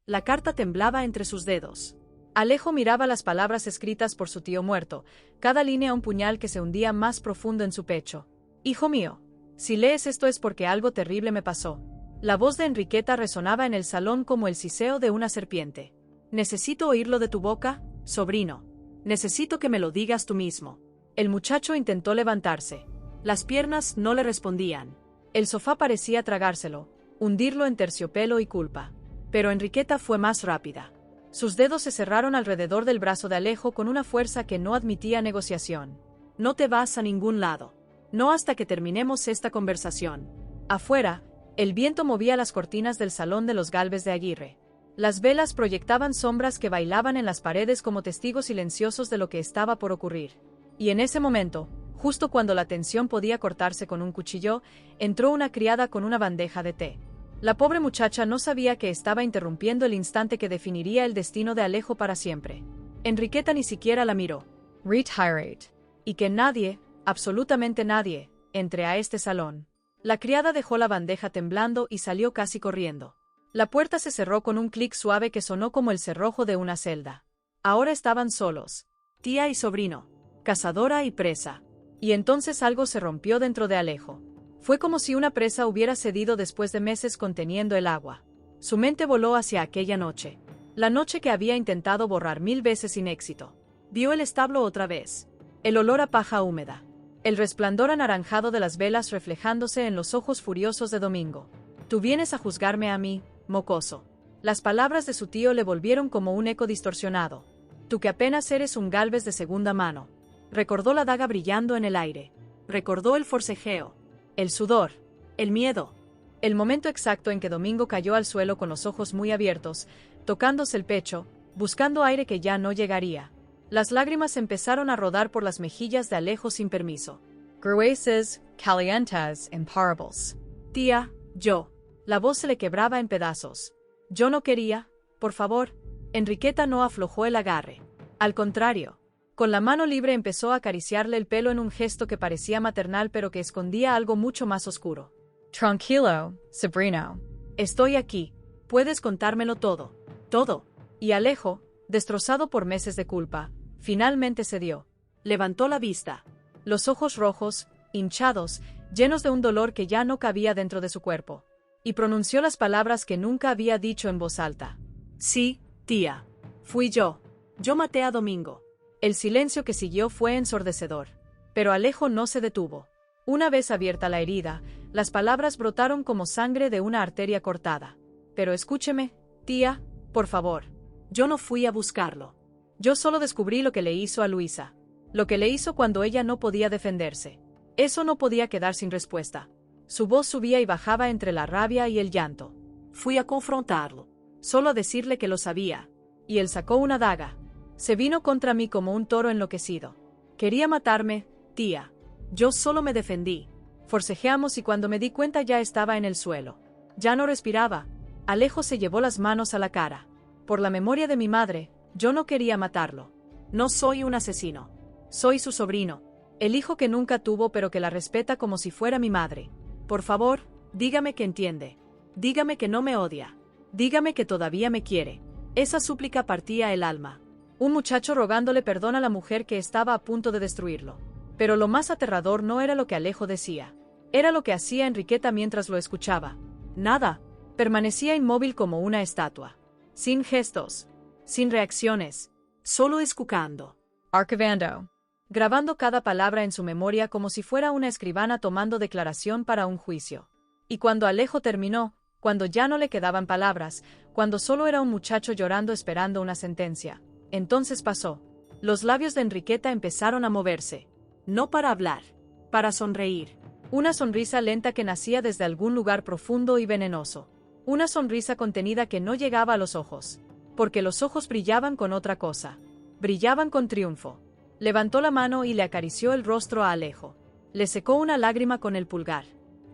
La carta temblaba entre sus dedos. Alejo miraba las palabras escritas por su tío muerto, cada línea un puñal que se hundía más profundo en su pecho. Hijo mío, si lees esto es porque algo terrible me pasó. La voz de Enriqueta resonaba en el salón como el siseo de una serpiente. Necesito oírlo de tu boca, sobrino. Necesito que me lo digas tú mismo. El muchacho intentó levantarse. Las piernas no le respondían. El sofá parecía tragárselo, hundirlo en terciopelo y culpa. Pero Enriqueta fue más rápida. Sus dedos se cerraron alrededor del brazo de Alejo con una fuerza que no admitía negociación. No te vas a ningún lado. No hasta que terminemos esta conversación. Afuera, el viento movía las cortinas del salón de los Gálvez de Aguirre. Las velas proyectaban sombras que bailaban en las paredes como testigos silenciosos de lo que estaba por ocurrir. Y en ese momento, justo cuando la tensión podía cortarse con un cuchillo, entró una criada con una bandeja de té. La pobre muchacha no sabía que estaba interrumpiendo el instante que definiría el destino de Alejo para siempre. Enriqueta ni siquiera la miró. Retirate. Y que nadie, absolutamente nadie, entre a este salón. La criada dejó la bandeja temblando y salió casi corriendo. La puerta se cerró con un clic suave que sonó como el cerrojo de una celda. Ahora estaban solos, tía y sobrino, cazadora y presa. Y entonces algo se rompió dentro de Alejo. Fue como si una presa hubiera cedido después de meses conteniendo el agua. Su mente voló hacia aquella noche. La noche que había intentado borrar 1000 veces sin éxito. Vio el establo otra vez. El olor a paja húmeda. El resplandor anaranjado de las velas reflejándose en los ojos furiosos de Domingo. Tú vienes a juzgarme a mí, mocoso. Las palabras de su tío le volvieron como un eco distorsionado. Tú que apenas eres un Gálvez de segunda mano. Recordó la daga brillando en el aire. Recordó el forcejeo. El sudor. El miedo. El momento exacto en que Domingo cayó al suelo con los ojos muy abiertos, tocándose el pecho, buscando aire que ya no llegaría. Las lágrimas empezaron a rodar por las mejillas de Alejo sin permiso. Grueses, calientes, imparables. Tía, yo. La voz se le quebraba en pedazos. Yo no quería, por favor. Enriqueta no aflojó el agarre. Al contrario. Con la mano libre empezó a acariciarle el pelo en un gesto que parecía maternal pero que escondía algo mucho más oscuro. Tranquilo, sobrino. Estoy aquí. Puedes contármelo todo. Todo. Y Alejo, destrozado por meses de culpa, finalmente cedió. Levantó la vista. Los ojos rojos, hinchados, llenos de un dolor que ya no cabía dentro de su cuerpo. Y pronunció las palabras que nunca había dicho en voz alta. Sí, tía. Fui yo. Yo maté a Domingo. El silencio que siguió fue ensordecedor. Pero Alejo no se detuvo. Una vez abierta la herida, las palabras brotaron como sangre de una arteria cortada. Pero escúcheme, tía, por favor. Yo no fui a buscarlo. Yo solo descubrí lo que le hizo a Luisa. Lo que le hizo cuando ella no podía defenderse. Eso no podía quedar sin respuesta. Su voz subía y bajaba entre la rabia y el llanto. Fui a confrontarlo. Solo a decirle que lo sabía. Y él sacó una daga. Se vino contra mí como un toro enloquecido. Quería matarme, tía. Yo solo me defendí. Forcejeamos y cuando me di cuenta ya estaba en el suelo. Ya no respiraba. Alejo se llevó las manos a la cara. Por la memoria de mi madre, yo no quería matarlo. No soy un asesino. Soy su sobrino. El hijo que nunca tuvo pero que la respeta como si fuera mi madre. Por favor, dígame que entiende. Dígame que no me odia. Dígame que todavía me quiere. Esa súplica partía el alma. Un muchacho rogándole perdón a la mujer que estaba a punto de destruirlo. Pero lo más aterrador no era lo que Alejo decía. Era lo que hacía Enriqueta mientras lo escuchaba. Nada. Permanecía inmóvil como una estatua. Sin gestos. Sin reacciones. Solo escuchando. Archivando. Grabando cada palabra en su memoria como si fuera una escribana tomando declaración para un juicio. Y cuando Alejo terminó, cuando ya no le quedaban palabras, cuando solo era un muchacho llorando esperando una sentencia, entonces pasó. Los labios de Enriqueta empezaron a moverse. No para hablar, para sonreír. Una sonrisa lenta que nacía desde algún lugar profundo y venenoso. Una sonrisa contenida que no llegaba a los ojos. Porque los ojos brillaban con otra cosa. Brillaban con triunfo. Levantó la mano y le acarició el rostro a Alejo. Le secó una lágrima con el pulgar.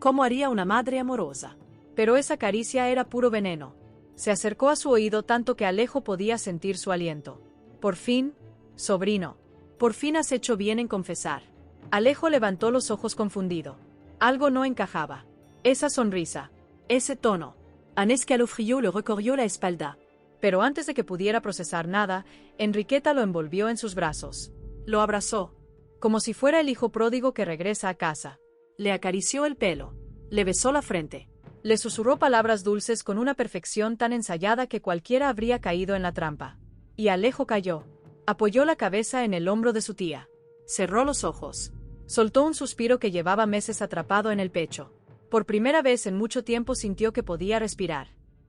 ¿Cómo haría una madre amorosa? Pero esa caricia era puro veneno. Se acercó a su oído tanto que Alejo podía sentir su aliento. Por fin, sobrino. Por fin has hecho bien en confesar. Alejo levantó los ojos confundido. Algo no encajaba. Esa sonrisa. Ese tono. Un escalofrío le recorrió la espalda. Pero antes de que pudiera procesar nada, Enriqueta lo envolvió en sus brazos. Lo abrazó, como si fuera el hijo pródigo que regresa a casa. Le acarició el pelo. Le besó la frente. Le susurró palabras dulces con una perfección tan ensayada que cualquiera habría caído en la trampa. Y Alejo cayó. Apoyó la cabeza en el hombro de su tía. Cerró los ojos. Soltó un suspiro que llevaba meses atrapado en el pecho. Por primera vez en mucho tiempo sintió que podía respirar.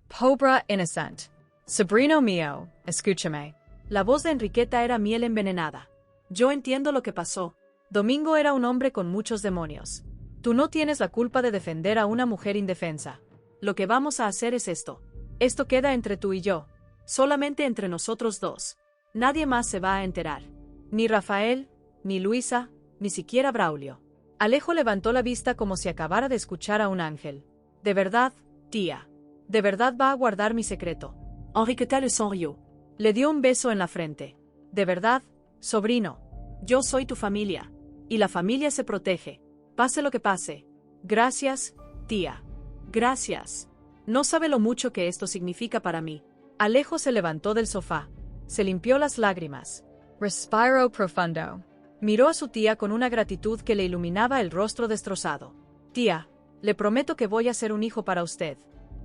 Pobra innocent. Sobrino mío, escúchame. La voz de Enriqueta era miel envenenada. Yo entiendo lo que pasó. Domingo era un hombre con muchos demonios. Tú no tienes la culpa de defender a una mujer indefensa. Lo que vamos a hacer es esto. Esto queda entre tú y yo. Solamente entre nosotros dos. Nadie más se va a enterar. Ni Rafael, ni Luisa, ni siquiera Braulio. Alejo levantó la vista como si acabara de escuchar a un ángel. De verdad, tía. De verdad va a guardar mi secreto. Enriqueta le sonrió. Le dio un beso en la frente. De verdad, sobrino. Yo soy tu familia. Y la familia se protege. Pase lo que pase. Gracias, tía. Gracias. No sabe lo mucho que esto significa para mí. Alejo se levantó del sofá. Se limpió las lágrimas. Respiró profundo. Miró a su tía con una gratitud que le iluminaba el rostro destrozado. Tía, le prometo que voy a ser un hijo para usted.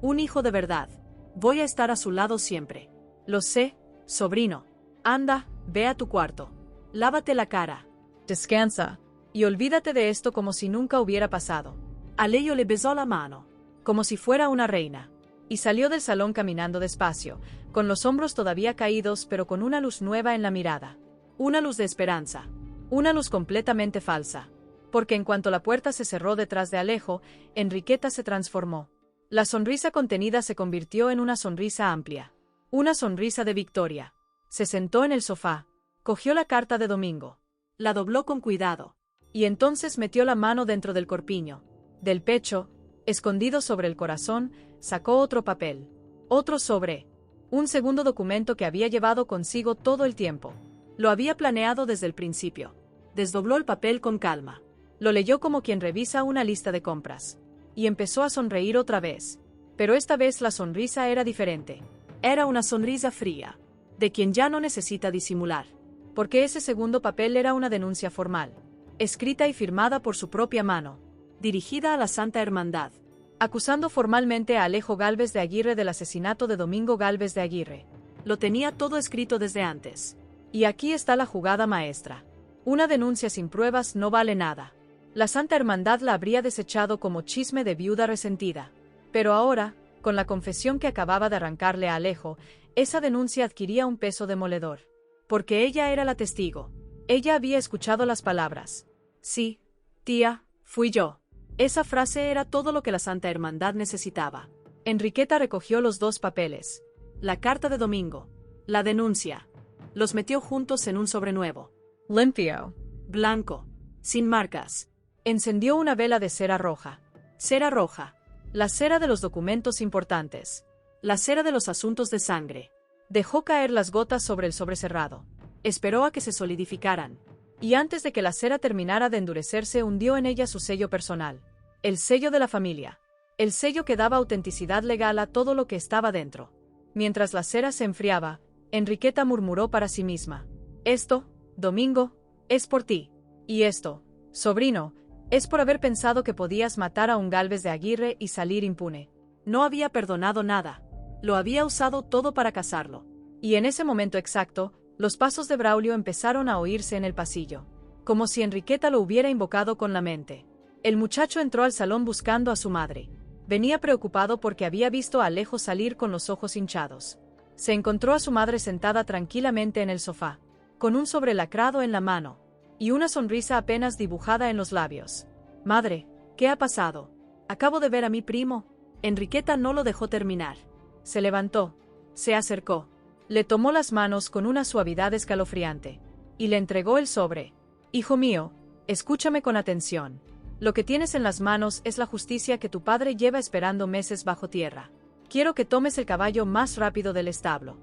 Un hijo de verdad. Voy a estar a su lado siempre. Lo sé, sobrino. Anda, ve a tu cuarto. Lávate la cara. Descansa. Y olvídate de esto como si nunca hubiera pasado. Alejo le besó la mano, como si fuera una reina, y salió del salón caminando despacio, con los hombros todavía caídos pero con una luz nueva en la mirada. Una luz de esperanza. Una luz completamente falsa. Porque en cuanto la puerta se cerró detrás de Alejo, Enriqueta se transformó. La sonrisa contenida se convirtió en una sonrisa amplia. Una sonrisa de victoria. Se sentó en el sofá. Cogió la carta de Domingo. La dobló con cuidado. Y entonces metió la mano dentro del corpiño. Del pecho, escondido sobre el corazón, sacó otro papel. Otro sobre. Un segundo documento que había llevado consigo todo el tiempo. Lo había planeado desde el principio. Desdobló el papel con calma. Lo leyó como quien revisa una lista de compras. Y empezó a sonreír otra vez. Pero esta vez la sonrisa era diferente. Era una sonrisa fría. De quien ya no necesita disimular. Porque ese segundo papel era una denuncia formal. Escrita y firmada por su propia mano, dirigida a la Santa Hermandad, acusando formalmente a Alejo Gálvez de Aguirre del asesinato de Domingo Gálvez de Aguirre. Lo tenía todo escrito desde antes. Y aquí está la jugada maestra. Una denuncia sin pruebas no vale nada. La Santa Hermandad la habría desechado como chisme de viuda resentida. Pero ahora, con la confesión que acababa de arrancarle a Alejo, esa denuncia adquiría un peso demoledor. Porque ella era la testigo. Ella había escuchado las palabras. Sí, tía, fui yo. Esa frase era todo lo que la Santa Hermandad necesitaba. Enriqueta recogió los dos papeles. La carta de Domingo. La denuncia. Los metió juntos en un sobre nuevo. Limpio. Blanco. Sin marcas. Encendió una vela de cera roja. Cera roja. La cera de los documentos importantes. La cera de los asuntos de sangre. Dejó caer las gotas sobre el sobre cerrado. Esperó a que se solidificaran. Y antes de que la cera terminara de endurecerse hundió en ella su sello personal. El sello de la familia. El sello que daba autenticidad legal a todo lo que estaba dentro. Mientras la cera se enfriaba, Enriqueta murmuró para sí misma. Esto, Domingo, es por ti. Y esto, sobrino, es por haber pensado que podías matar a un Gálvez de Aguirre y salir impune. No había perdonado nada. Lo había usado todo para casarlo. Y en ese momento exacto, los pasos de Braulio empezaron a oírse en el pasillo, como si Enriqueta lo hubiera invocado con la mente. El muchacho entró al salón buscando a su madre. Venía preocupado porque había visto a Alejo salir con los ojos hinchados. Se encontró a su madre sentada tranquilamente en el sofá, con un sobre lacrado en la mano, y una sonrisa apenas dibujada en los labios. Madre, ¿qué ha pasado? Acabo de ver a mi primo. Enriqueta no lo dejó terminar. Se levantó. Se acercó. Le tomó las manos con una suavidad escalofriante. Y le entregó el sobre. Hijo mío, escúchame con atención. Lo que tienes en las manos es la justicia que tu padre lleva esperando meses bajo tierra. Quiero que tomes el caballo más rápido del establo.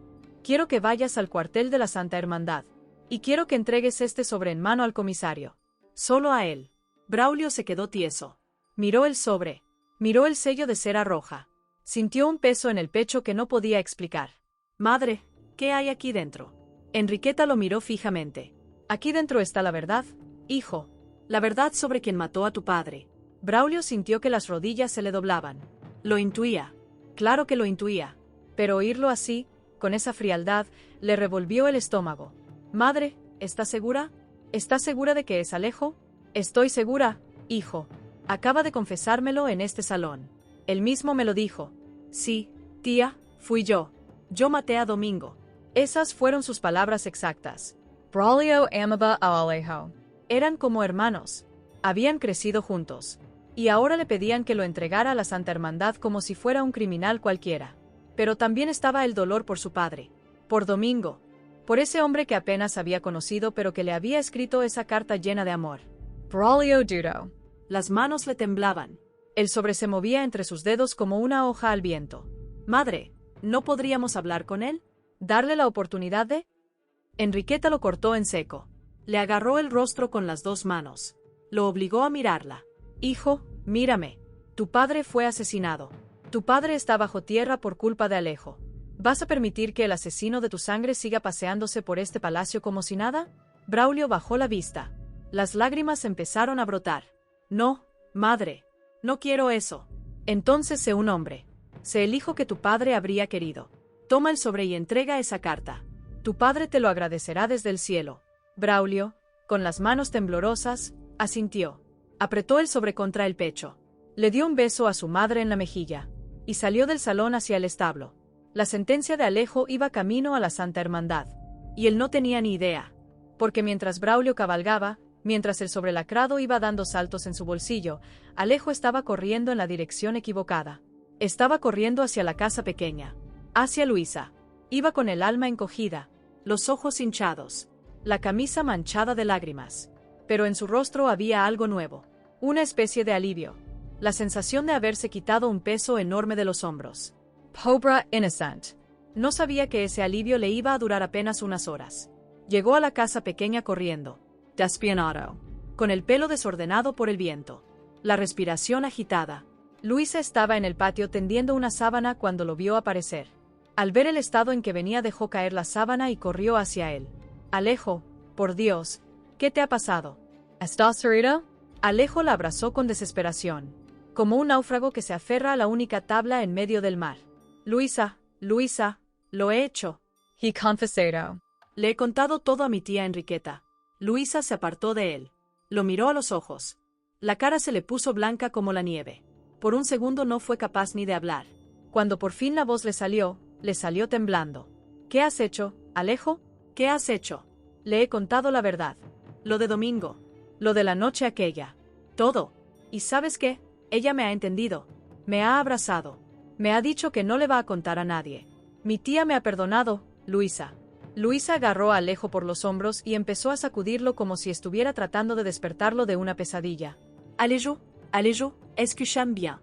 Quiero que vayas al cuartel de la Santa Hermandad. Y quiero que entregues este sobre en mano al comisario. Solo a él. Braulio se quedó tieso. Miró el sobre. Miró el sello de cera roja. Sintió un peso en el pecho que no podía explicar. Madre, ¿qué hay aquí dentro? Enriqueta lo miró fijamente. Aquí dentro está la verdad, hijo. La verdad sobre quien mató a tu padre. Braulio sintió que las rodillas se le doblaban. Lo intuía. Claro que lo intuía. Pero oírlo así, con esa frialdad, le revolvió el estómago. Madre, ¿estás segura? ¿Estás segura de que es Alejo? Estoy segura, hijo. Acaba de confesármelo en este salón. Él mismo me lo dijo. Sí, tía, fui yo. Yo maté a Domingo. Esas fueron sus palabras exactas. Braulio amaba a Alejo. Eran como hermanos. Habían crecido juntos. Y ahora le pedían que lo entregara a la Santa Hermandad como si fuera un criminal cualquiera. Pero también estaba el dolor por su padre. Por Domingo. Por ese hombre que apenas había conocido pero que le había escrito esa carta llena de amor. Braulio dudó. Las manos le temblaban. El sobre se movía entre sus dedos como una hoja al viento. Madre, ¿no podríamos hablar con él? ¿Darle la oportunidad de...? Enriqueta lo cortó en seco. Le agarró el rostro con las dos manos. Lo obligó a mirarla. Hijo, mírame. Tu padre fue asesinado. Tu padre está bajo tierra por culpa de Alejo. ¿Vas a permitir que el asesino de tu sangre siga paseándose por este palacio como si nada? Braulio bajó la vista. Las lágrimas empezaron a brotar. No, madre. No quiero eso. Entonces sé un hombre. Sé el hijo que tu padre habría querido. Toma el sobre y entrega esa carta. Tu padre te lo agradecerá desde el cielo. Braulio, con las manos temblorosas, asintió. Apretó el sobre contra el pecho. Le dio un beso a su madre en la mejilla. Y salió del salón hacia el establo. La sentencia de Alejo iba camino a la Santa Hermandad. Y él no tenía ni idea. Porque mientras Braulio cabalgaba, mientras el sobrelacrado iba dando saltos en su bolsillo, Alejo estaba corriendo en la dirección equivocada. Estaba corriendo hacia la casa pequeña. Hacia Luisa. Iba con el alma encogida, los ojos hinchados, la camisa manchada de lágrimas. Pero en su rostro había algo nuevo. Una especie de alivio. La sensación de haberse quitado un peso enorme de los hombros. Pobre innocent. No sabía que ese alivio le iba a durar apenas unas horas. Llegó a la casa pequeña corriendo. Despeinado. Con el pelo desordenado por el viento. La respiración agitada. Luisa estaba en el patio tendiendo una sábana cuando lo vio aparecer. Al ver el estado en que venía dejó caer la sábana y corrió hacia él. Alejo, por Dios, ¿qué te ha pasado? ¿Estás herido? Alejo la abrazó con desesperación. Como un náufrago que se aferra a la única tabla en medio del mar. Luisa, Luisa, lo he hecho. He confesado. Le he contado todo a mi tía Enriqueta. Luisa se apartó de él. Lo miró a los ojos. La cara se le puso blanca como la nieve. Por un segundo no fue capaz ni de hablar. Cuando por fin la voz le salió temblando. ¿Qué has hecho, Alejo? ¿Qué has hecho? Le he contado la verdad. Lo de Domingo. Lo de la noche aquella. Todo. ¿Y sabes qué? Ella me ha entendido. Me ha abrazado. Me ha dicho que no le va a contar a nadie. Mi tía me ha perdonado, Luisa. Luisa agarró a Alejo por los hombros y empezó a sacudirlo como si estuviera tratando de despertarlo de una pesadilla. Alejo, escúchame bien.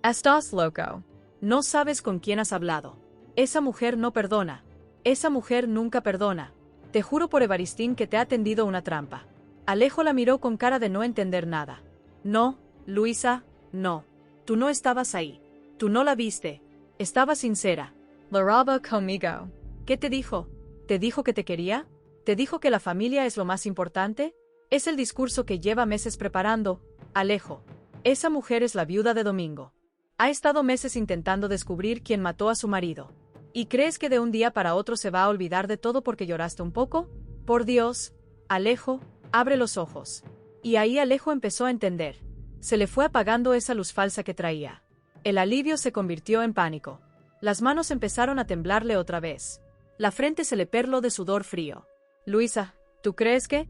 Estás loco. No sabes con quién has hablado. Esa mujer no perdona. Esa mujer nunca perdona. Te juro por Evaristín que te ha tendido una trampa. Alejo la miró con cara de no entender nada. No, Luisa, no. Tú no estabas ahí. Tú no la viste. Estaba sincera. Lloraba conmigo. ¿Qué te dijo? ¿Te dijo que te quería? ¿Te dijo que la familia es lo más importante? Es el discurso que lleva meses preparando, Alejo. Esa mujer es la viuda de Domingo. Ha estado meses intentando descubrir quién mató a su marido. ¿Y crees que de un día para otro se va a olvidar de todo porque lloraste un poco? Por Dios, Alejo, abre los ojos. Y ahí Alejo empezó a entender. Se le fue apagando esa luz falsa que traía. El alivio se convirtió en pánico. Las manos empezaron a temblarle otra vez. La frente se le perló de sudor frío. Luisa, ¿tú crees que?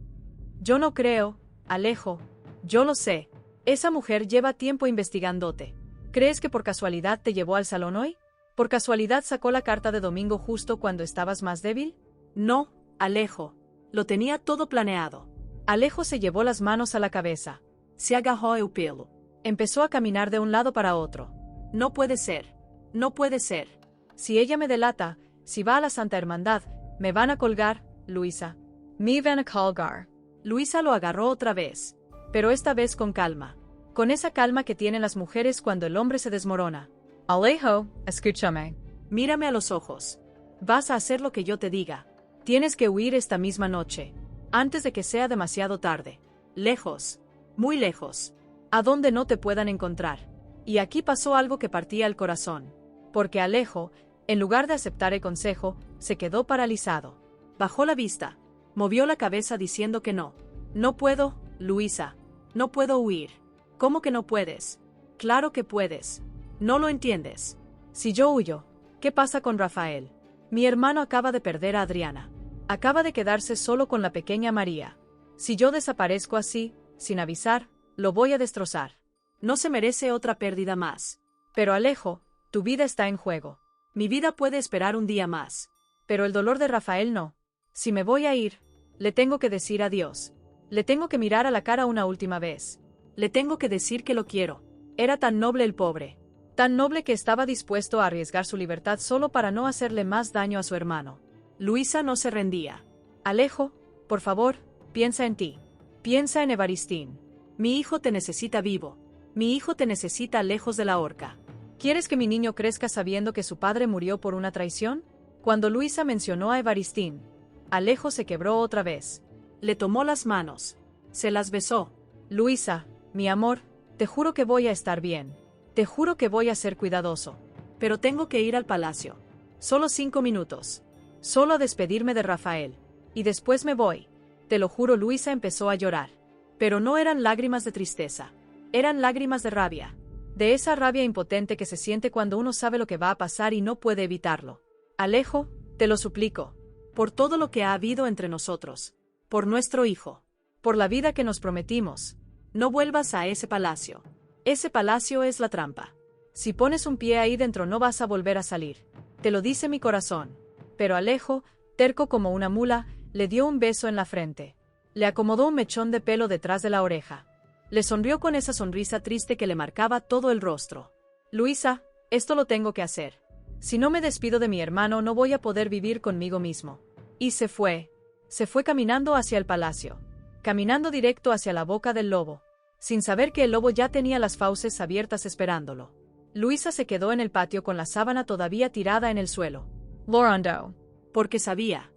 Yo no creo, Alejo. Yo lo sé. Esa mujer lleva tiempo investigándote. ¿Crees que por casualidad te llevó al salón hoy? ¿Por casualidad sacó la carta de Domingo justo cuando estabas más débil? No, Alejo. Lo tenía todo planeado. Alejo se llevó las manos a la cabeza. Se agarró el pelo. Empezó a caminar de un lado para otro. No puede ser. No puede ser. Si ella me delata, si va a la Santa Hermandad, me van a colgar, Luisa. Me van a colgar. Luisa lo agarró otra vez. Pero esta vez con calma. Con esa calma que tienen las mujeres cuando el hombre se desmorona. Alejo, escúchame. Mírame a los ojos. Vas a hacer lo que yo te diga. Tienes que huir esta misma noche, antes de que sea demasiado tarde. Lejos, muy lejos, a donde no te puedan encontrar. Y aquí pasó algo que partía el corazón, porque Alejo, en lugar de aceptar el consejo, se quedó paralizado. Bajó la vista, movió la cabeza diciendo que no. No puedo, Luisa, no puedo huir. ¿Cómo que no puedes? Claro que puedes. No lo entiendes. Si yo huyo, ¿qué pasa con Rafael? Mi hermano acaba de perder a Adriana. Acaba de quedarse solo con la pequeña María. Si yo desaparezco así, sin avisar, lo voy a destrozar. No se merece otra pérdida más. Pero Alejo, tu vida está en juego. Mi vida puede esperar un día más. Pero el dolor de Rafael no. Si me voy a ir, le tengo que decir adiós. Le tengo que mirar a la cara una última vez. Le tengo que decir que lo quiero. Era tan noble el pobre. Tan noble que estaba dispuesto a arriesgar su libertad solo para no hacerle más daño a su hermano. Luisa no se rendía. Alejo, por favor, piensa en ti. Piensa en Evaristín. Mi hijo te necesita vivo. Mi hijo te necesita lejos de la horca. ¿Quieres que mi niño crezca sabiendo que su padre murió por una traición? Cuando Luisa mencionó a Evaristín, Alejo se quebró otra vez. Le tomó las manos. Se las besó. Luisa, mi amor, te juro que voy a estar bien. Te juro que voy a ser cuidadoso. Pero tengo que ir al palacio. Solo 5 minutos. Solo a despedirme de Rafael. Y después me voy. Te lo juro, Luisa empezó a llorar. Pero no eran lágrimas de tristeza. Eran lágrimas de rabia. De esa rabia impotente que se siente cuando uno sabe lo que va a pasar y no puede evitarlo. Alejo, te lo suplico. Por todo lo que ha habido entre nosotros. Por nuestro hijo. Por la vida que nos prometimos. No vuelvas a ese palacio. Ese palacio es la trampa. Si pones un pie ahí dentro no vas a volver a salir. Te lo dice mi corazón. Pero Alejo, terco como una mula, le dio un beso en la frente. Le acomodó un mechón de pelo detrás de la oreja. Le sonrió con esa sonrisa triste que le marcaba todo el rostro. Luisa, esto lo tengo que hacer. Si no me despido de mi hermano no voy a poder vivir conmigo mismo. Y se fue. Se fue caminando hacia el palacio. Caminando directo hacia la boca del lobo. Sin saber que el lobo ya tenía las fauces abiertas esperándolo. Luisa se quedó en el patio con la sábana todavía tirada en el suelo. Llorando. Porque sabía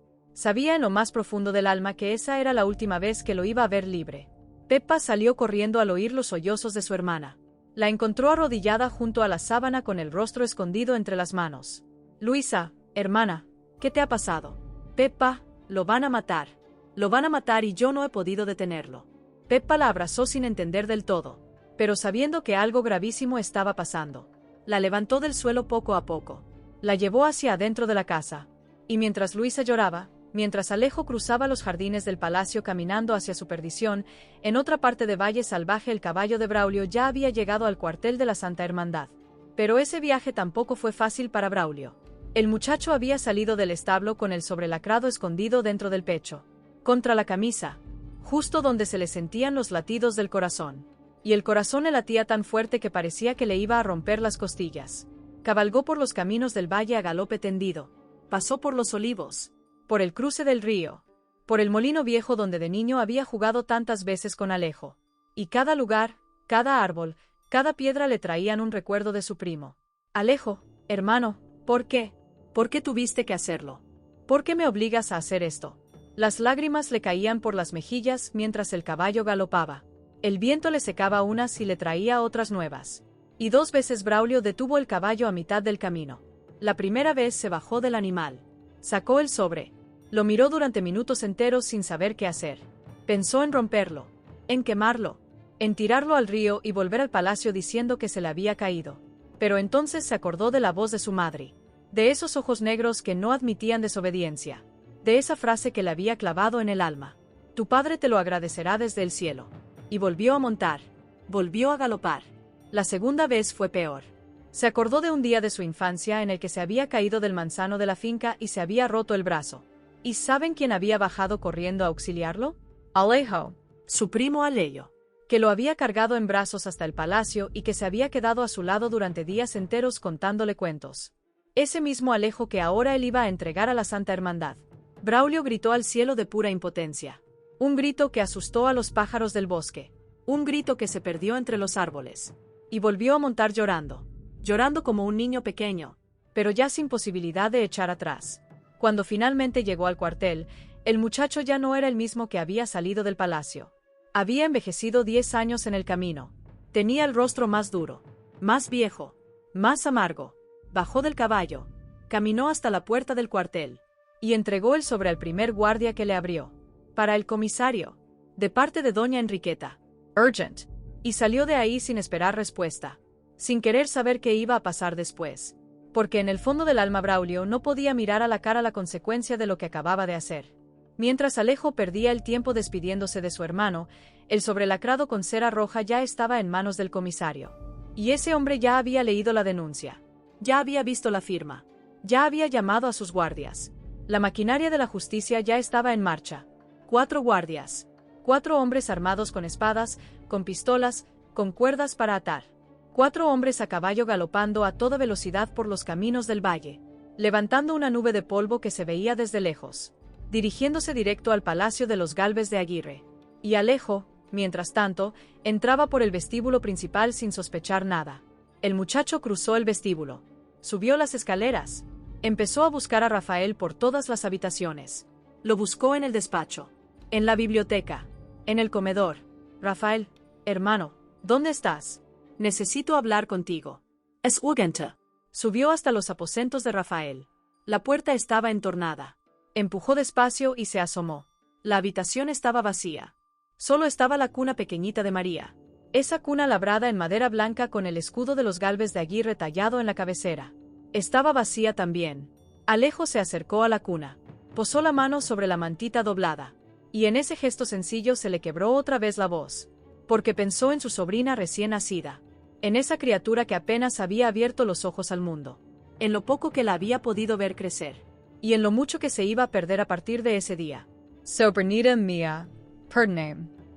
en lo más profundo del alma que esa era la última vez que lo iba a ver libre. Peppa salió corriendo al oír los sollozos de su hermana. La encontró arrodillada junto a la sábana con el rostro escondido entre las manos. Luisa, hermana, ¿qué te ha pasado? Peppa, lo van a matar. Lo van a matar y yo no he podido detenerlo. Peppa la abrazó sin entender del todo, pero sabiendo que algo gravísimo estaba pasando. La levantó del suelo poco a poco. La llevó hacia adentro de la casa. Y mientras Luisa lloraba, mientras Alejo cruzaba los jardines del palacio caminando hacia su perdición, en otra parte de Valle Salvaje el caballo de Braulio ya había llegado al cuartel de la Santa Hermandad. Pero ese viaje tampoco fue fácil para Braulio. El muchacho había salido del establo con el sobrelacrado escondido dentro del pecho, contra la camisa, justo donde se le sentían los latidos del corazón. Y el corazón le latía tan fuerte que parecía que le iba a romper las costillas. Cabalgó por los caminos del valle a galope tendido. Pasó por los olivos, por el cruce del río, por el molino viejo donde de niño había jugado tantas veces con Alejo. Y cada lugar, cada árbol, cada piedra le traían un recuerdo de su primo. Alejo, hermano, ¿por qué? ¿Por qué tuviste que hacerlo? ¿Por qué me obligas a hacer esto? Las lágrimas le caían por las mejillas mientras el caballo galopaba. El viento le secaba unas y le traía otras nuevas. Y 2 veces Braulio detuvo el caballo a mitad del camino. La primera vez se bajó del animal. Sacó el sobre. Lo miró durante minutos enteros sin saber qué hacer. Pensó en romperlo, en quemarlo, en tirarlo al río y volver al palacio diciendo que se le había caído. Pero entonces se acordó de la voz de su madre, de esos ojos negros que no admitían desobediencia, de esa frase que le había clavado en el alma. Tu padre te lo agradecerá desde el cielo. Y volvió a montar. Volvió a galopar. La segunda vez fue peor. Se acordó de un día de su infancia en el que se había caído del manzano de la finca y se había roto el brazo. ¿Y saben quién había bajado corriendo a auxiliarlo? Alejo, su primo Alejo, que lo había cargado en brazos hasta el palacio y que se había quedado a su lado durante días enteros contándole cuentos. Ese mismo Alejo que ahora él iba a entregar a la Santa Hermandad. Braulio gritó al cielo de pura impotencia. Un grito que asustó a los pájaros del bosque. Un grito que se perdió entre los árboles. Y volvió a montar llorando. Llorando como un niño pequeño, pero ya sin posibilidad de echar atrás. Cuando finalmente llegó al cuartel, el muchacho ya no era el mismo que había salido del palacio. Había envejecido 10 años en el camino. Tenía el rostro más duro, más viejo, más amargo. Bajó del caballo, caminó hasta la puerta del cuartel y entregó el sobre al primer guardia que le abrió. Para el comisario, de parte de doña Enriqueta. Urgent. Y salió de ahí sin esperar respuesta, sin querer saber qué iba a pasar después, porque en el fondo del alma Braulio no podía mirar a la cara la consecuencia de lo que acababa de hacer. Mientras Alejo perdía el tiempo despidiéndose de su hermano, el sobrelacrado con cera roja ya estaba en manos del comisario. Y ese hombre ya había leído la denuncia, ya había visto la firma, ya había llamado a sus guardias. La maquinaria de la justicia ya estaba en marcha. 4 guardias. 4 hombres armados con espadas, con pistolas, con cuerdas para atar. 4 hombres a caballo galopando a toda velocidad por los caminos del valle, levantando una nube de polvo que se veía desde lejos, dirigiéndose directo al palacio de los Gálvez de Aguirre. Y Alejo, mientras tanto, entraba por el vestíbulo principal sin sospechar nada. El muchacho cruzó el vestíbulo, subió las escaleras, empezó a buscar a Rafael por todas las habitaciones. Lo buscó en el despacho, en la biblioteca, en el comedor. Rafael, hermano, ¿dónde estás? Necesito hablar contigo. Es urgente. Subió hasta los aposentos de Rafael. La puerta estaba entornada. Empujó despacio y se asomó. La habitación estaba vacía. Solo estaba la cuna pequeñita de María. Esa cuna labrada en madera blanca con el escudo de los Gálvez de Aguirre tallado en la cabecera. Estaba vacía también. Alejo se acercó a la cuna. Posó la mano sobre la mantita doblada. Y en ese gesto sencillo se le quebró otra vez la voz. Porque pensó en su sobrina recién nacida. En esa criatura que apenas había abierto los ojos al mundo. En lo poco que la había podido ver crecer. Y en lo mucho que se iba a perder a partir de ese día. Sobrinita mía,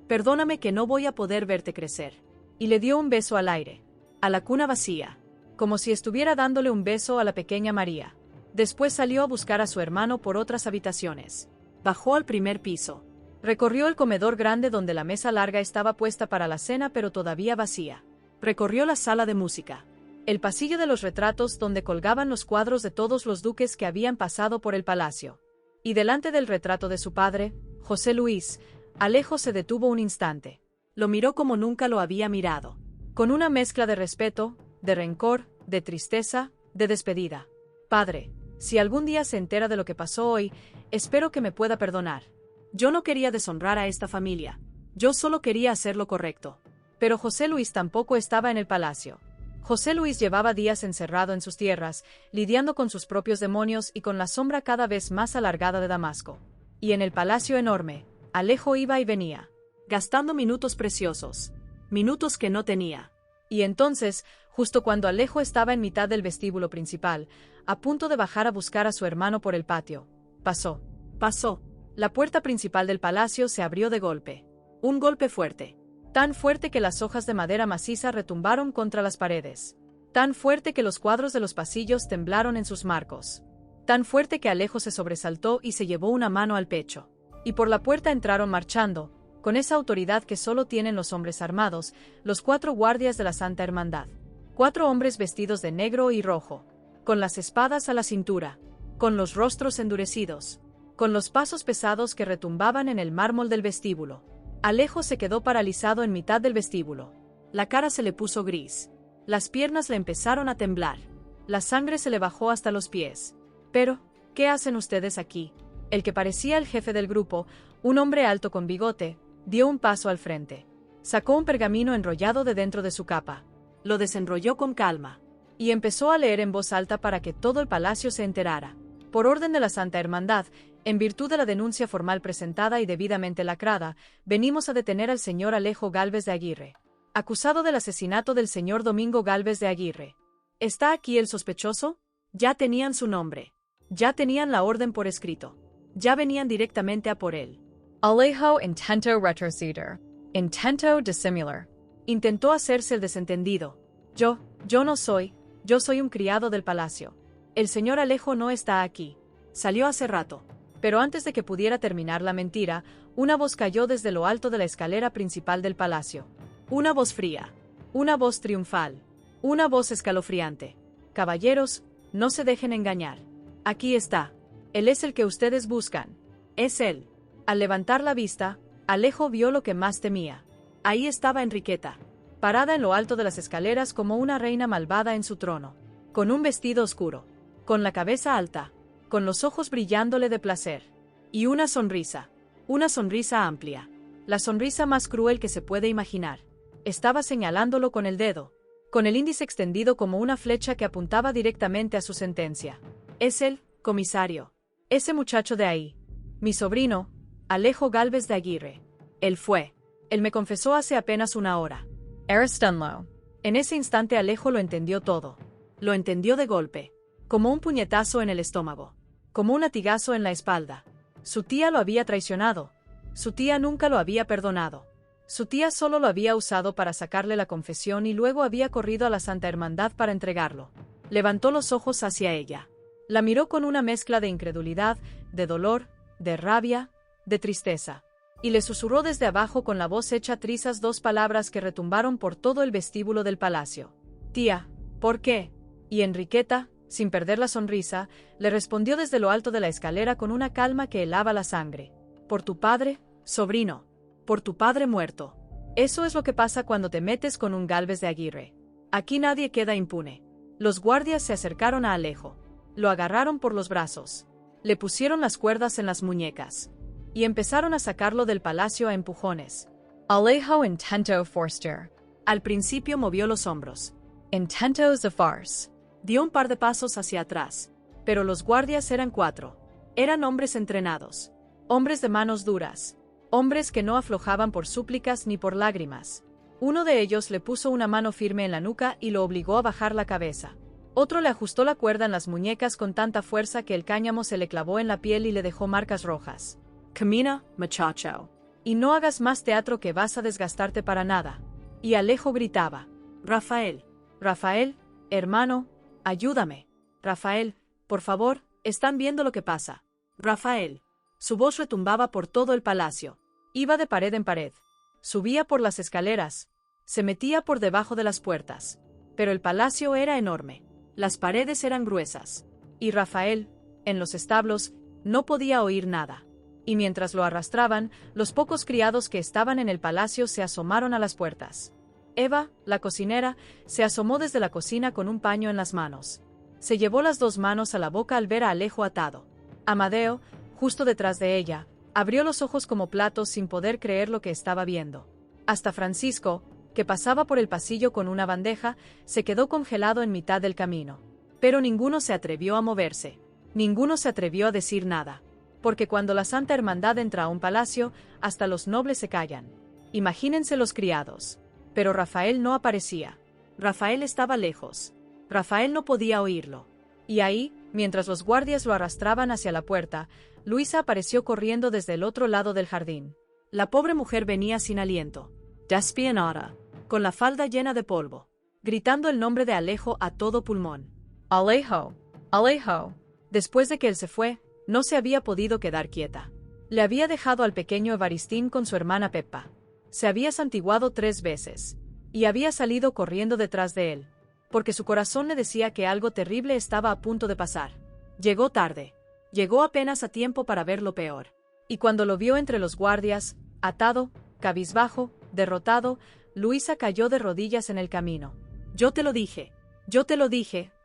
perdóname que no voy a poder verte crecer. Y le dio un beso al aire. A la cuna vacía. Como si estuviera dándole un beso a la pequeña María. Después salió a buscar a su hermano por otras habitaciones. Bajó al primer piso. Recorrió el comedor grande donde la mesa larga estaba puesta para la cena pero todavía vacía. Recorrió la sala de música. El pasillo de los retratos donde colgaban los cuadros de todos los duques que habían pasado por el palacio. Y delante del retrato de su padre, José Luis, Alejo se detuvo un instante. Lo miró como nunca lo había mirado. Con una mezcla de respeto, de rencor, de tristeza, de despedida. Padre, si algún día se entera de lo que pasó hoy, espero que me pueda perdonar. Yo no quería deshonrar a esta familia. Yo solo quería hacer lo correcto. Pero José Luis tampoco estaba en el palacio. José Luis llevaba días encerrado en sus tierras, lidiando con sus propios demonios y con la sombra cada vez más alargada de Damasco. Y en el palacio enorme, Alejo iba y venía, gastando minutos preciosos, minutos que no tenía. Y entonces, justo cuando Alejo estaba en mitad del vestíbulo principal, a punto de bajar a buscar a su hermano por el patio, pasó. La puerta principal del palacio se abrió de golpe. Un golpe fuerte. Tan fuerte que las hojas de madera maciza retumbaron contra las paredes. Tan fuerte que los cuadros de los pasillos temblaron en sus marcos. Tan fuerte que Alejo se sobresaltó y se llevó una mano al pecho. Y por la puerta entraron marchando, con esa autoridad que solo tienen los hombres armados, los 4 guardias de la Santa Hermandad. 4 hombres vestidos de negro y rojo, con las espadas a la cintura, con los rostros endurecidos, con los pasos pesados que retumbaban en el mármol del vestíbulo. Alejo se quedó paralizado en mitad del vestíbulo. La cara se le puso gris. Las piernas le empezaron a temblar. La sangre se le bajó hasta los pies. Pero, ¿qué hacen ustedes aquí? El que parecía el jefe del grupo, un hombre alto con bigote, dio un paso al frente. Sacó un pergamino enrollado de dentro de su capa. Lo desenrolló con calma. Y empezó a leer en voz alta para que todo el palacio se enterara. Por orden de la Santa Hermandad, en virtud de la denuncia formal presentada y debidamente lacrada, venimos a detener al señor Alejo Gálvez de Aguirre, acusado del asesinato del señor Domingo Gálvez de Aguirre. ¿Está aquí el sospechoso? Ya tenían su nombre. Ya tenían la orden por escrito. Ya venían directamente a por él. Alejo intentó retroceder. Intentó disimular. Intentó hacerse el desentendido. Yo no soy. Yo soy un criado del palacio. El señor Alejo no está aquí. Salió hace rato. Pero antes de que pudiera terminar la mentira, una voz cayó desde lo alto de la escalera principal del palacio. Una voz fría. Una voz triunfal. Una voz escalofriante. Caballeros, no se dejen engañar. Aquí está. Él es el que ustedes buscan. Es él. Al levantar la vista, Alejo vio lo que más temía. Ahí estaba Enriqueta, parada en lo alto de las escaleras como una reina malvada en su trono, con un vestido oscuro, con la cabeza alta, con los ojos brillándole de placer, y una sonrisa amplia, la sonrisa más cruel que se puede imaginar. Estaba señalándolo con el dedo, con el índice extendido como una flecha que apuntaba directamente a su sentencia. Es él, comisario. Ese muchacho de ahí. Mi sobrino, Alejo Gálvez de Aguirre. Él fue. Él me confesó hace apenas una hora. Era Stanlow. En ese instante Alejo lo entendió todo. Lo entendió de golpe. Como un puñetazo en el estómago. Como un latigazo en la espalda. Su tía lo había traicionado. Su tía nunca lo había perdonado. Su tía solo lo había usado para sacarle la confesión y luego había corrido a la Santa Hermandad para entregarlo. Levantó los ojos hacia ella. La miró con una mezcla de incredulidad, de dolor, de rabia, de tristeza. Y le susurró desde abajo con la voz hecha trizas dos palabras que retumbaron por todo el vestíbulo del palacio. Tía, ¿por qué? Y Enriqueta, sin perder la sonrisa, le respondió desde lo alto de la escalera con una calma que helaba la sangre. Por tu padre, sobrino. Por tu padre muerto. Eso es lo que pasa cuando te metes con un Gálvez de Aguirre. Aquí nadie queda impune. Los guardias se acercaron a Alejo. Lo agarraron por los brazos. Le pusieron las cuerdas en las muñecas. Y empezaron a sacarlo del palacio a empujones. Alejo intentó Forster. Al principio movió los hombros. Intentó the farce. Dio un par de pasos hacia atrás. Pero los guardias eran 4. Eran hombres entrenados. Hombres de manos duras. Hombres que no aflojaban por súplicas ni por lágrimas. Uno de ellos le puso una mano firme en la nuca y lo obligó a bajar la cabeza. Otro le ajustó la cuerda en las muñecas con tanta fuerza que el cáñamo se le clavó en la piel y le dejó marcas rojas. Camina, muchacho. Y no hagas más teatro que vas a desgastarte para nada. Y Alejo gritaba. Rafael. Rafael, hermano, ayúdame. Rafael, por favor, están viendo lo que pasa. Rafael. Su voz retumbaba por todo el palacio. Iba de pared en pared. Subía por las escaleras. Se metía por debajo de las puertas. Pero el palacio era enorme. Las paredes eran gruesas. Y Rafael, en los establos, no podía oír nada. Y mientras lo arrastraban, los pocos criados que estaban en el palacio se asomaron a las puertas. Eva, la cocinera, se asomó desde la cocina con un paño en las manos. Se llevó las 2 manos a la boca al ver a Alejo atado. Amadeo, justo detrás de ella, abrió los ojos como platos sin poder creer lo que estaba viendo. Hasta Francisco, que pasaba por el pasillo con una bandeja, se quedó congelado en mitad del camino. Pero ninguno se atrevió a moverse. Ninguno se atrevió a decir nada. Porque cuando la Santa Hermandad entra a un palacio, hasta los nobles se callan. Imagínense los criados. Pero Rafael no aparecía. Rafael estaba lejos. Rafael no podía oírlo. Y ahí, mientras los guardias lo arrastraban hacia la puerta, Luisa apareció corriendo desde el otro lado del jardín. La pobre mujer venía sin aliento, despeinada, con la falda llena de polvo, gritando el nombre de Alejo a todo pulmón. Alejo, Alejo. Después de que él se fue, no se había podido quedar quieta. Le había dejado al pequeño Evaristín con su hermana Pepa. Se había santiguado 3 veces. Y había salido corriendo detrás de él. Porque su corazón le decía que algo terrible estaba a punto de pasar. Llegó tarde. Llegó apenas a tiempo para ver lo peor. Y cuando lo vio entre los guardias, atado, cabizbajo, derrotado, Luisa cayó de rodillas en el camino. Yo te lo dije,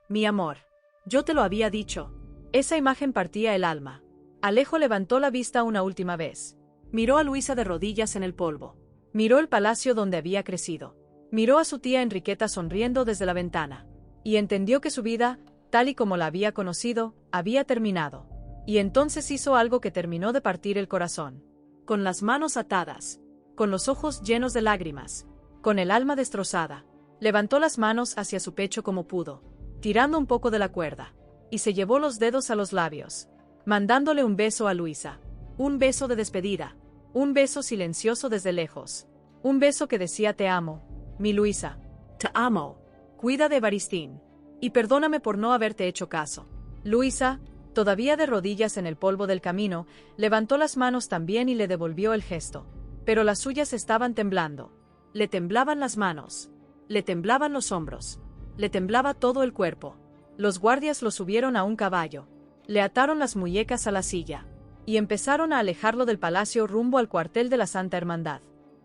mi amor. Yo te lo había dicho. Esa imagen partía el alma. Alejo levantó la vista una última vez. Miró a Luisa de rodillas en el polvo. Miró el palacio donde había crecido. Miró a su tía Enriqueta sonriendo desde la ventana. Y entendió que su vida, tal y como la había conocido, había terminado. Y entonces hizo algo que terminó de partir el corazón. Con las manos atadas, con los ojos llenos de lágrimas, con el alma destrozada, levantó las manos hacia su pecho como pudo, tirando un poco de la cuerda, y se llevó los dedos a los labios, mandándole un beso a Luisa. Un beso de despedida, un beso silencioso desde lejos, un beso que decía te amo, mi Luisa, te amo, cuida de Evaristín, y perdóname por no haberte hecho caso. Luisa, todavía de rodillas en el polvo del camino, levantó las manos también y le devolvió el gesto. Pero las suyas estaban temblando. Le temblaban las manos. Le temblaban los hombros. Le temblaba todo el cuerpo. Los guardias lo subieron a un caballo. Le ataron las muñecas a la silla y empezaron a alejarlo del palacio rumbo al cuartel de la Santa Hermandad.